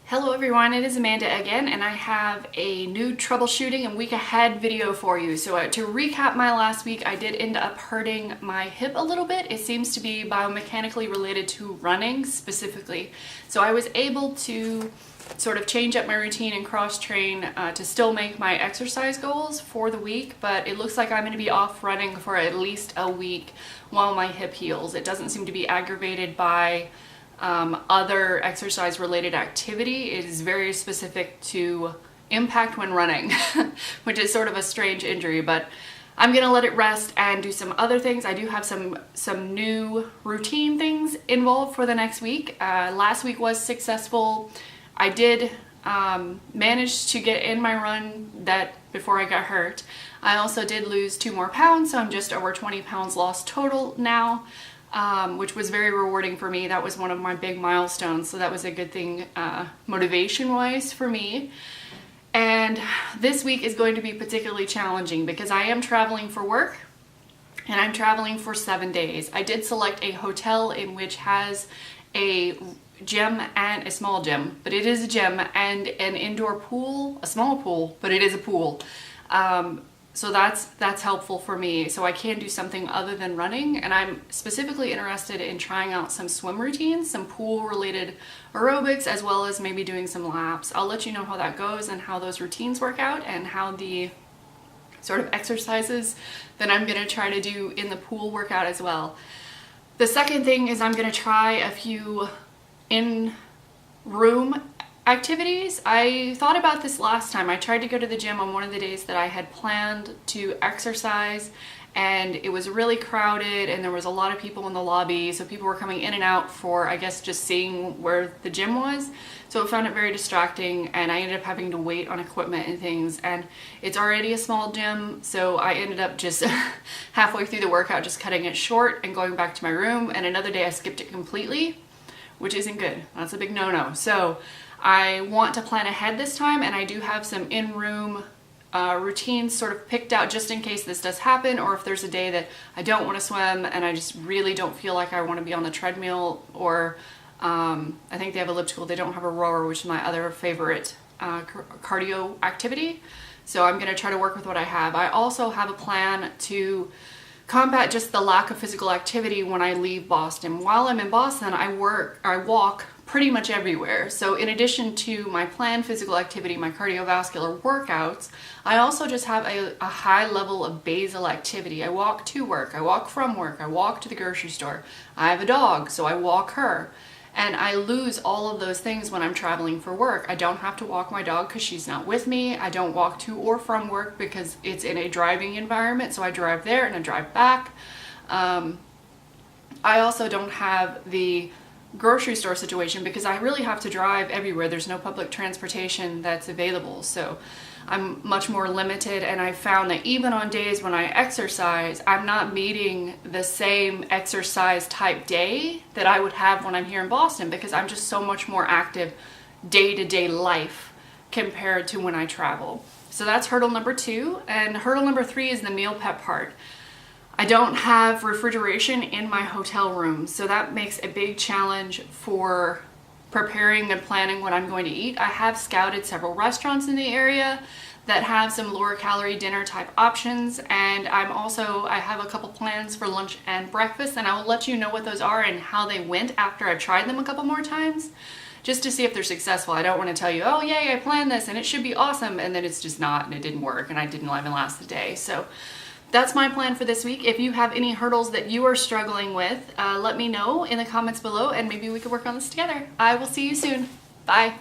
Hello everyone, it is Amanda again, and I have a new troubleshooting and week ahead video for you. So to recap my last week, I did end up hurting my hip a little bit. It seems to be biomechanically related to running specifically. So I was able to sort of change up my routine and cross train to still make my exercise goals for the week, but it looks like I'm going to be off running for at least a week while my hip heals. It doesn't seem to be aggravated by other exercise related activity. It is very specific to impact when running, which is sort of a strange injury, but I'm gonna let it rest and do some other things. I do have some new routine things involved for the next week. Last week was successful. I did manage to get in my run that before I got hurt. I also did lose 2 more pounds, so I'm just over 20 pounds lost total now. Which was very rewarding for me. That was one of my big milestones, so that was a good thing motivation-wise for me. And this week is going to be particularly challenging because I am traveling for work, and I'm traveling for 7 days. I did select a hotel in which has a gym and a small gym, but it is a gym and an indoor pool, a small pool, but it is a pool. So that's helpful for me. So I can do something other than running, and I'm specifically interested in trying out some swim routines, some pool related aerobics, as well as maybe doing some laps. I'll let you know how that goes and how those routines work out and how the sort of exercises that I'm gonna try to do in the pool work out as well. The second thing is I'm gonna try a few in-room activities. I thought about this last time. I tried to go to the gym on one of the days that I had planned to exercise, and it was really crowded and there was a lot of people in the lobby, so people were coming in and out for, I guess, just seeing where the gym was. So I found it very distracting, and I ended up having to wait on equipment and things, and it's already a small gym, so I ended up just halfway through the workout just cutting it short and going back to my room, and another day I skipped it completely, which isn't good. That's a big no-no. So I want to plan ahead this time, and I do have some in-room routines sort of picked out just in case this does happen, or if there's a day that I don't want to swim and I just really don't feel like I want to be on the treadmill, or I think they have elliptical, they don't have a rower, which is my other favorite cardio activity. So I'm going to try to work with what I have. I also have a plan to combat just the lack of physical activity when I leave Boston. While I'm in Boston, I walk pretty much everywhere. So in addition to my planned physical activity, my cardiovascular workouts, I also just have a high level of basal activity. I walk to work, I walk from work, I walk to the grocery store. I have a dog, so I walk her. And I lose all of those things when I'm traveling for work. I don't have to walk my dog because she's not with me. I don't walk to or from work because it's in a driving environment, so I drive there and I drive back. I also don't have the grocery store situation because I really have to drive everywhere. There's no public transportation that's available, so I'm much more limited, and I found that even on days when I exercise, I'm not meeting the same exercise type day that I would have when I'm here in Boston because I'm just so much more active day-to-day life compared to when I travel. So that's hurdle number 2, and hurdle number 3 is the meal prep part. I don't have refrigeration in my hotel room, so that makes a big challenge for preparing and planning what I'm going to eat. I have scouted several restaurants in the area that have some lower calorie dinner type options, and I have a couple plans for lunch and breakfast, and I will let you know what those are and how they went after I've tried them a couple more times, just to see if they're successful. I don't want to tell you, oh yay, I planned this and it should be awesome, and then it's just not, and it didn't work, and I didn't even last the day. So that's my plan for this week. If you have any hurdles that you are struggling with, let me know in the comments below, and maybe we could work on this together. I will see you soon. Bye.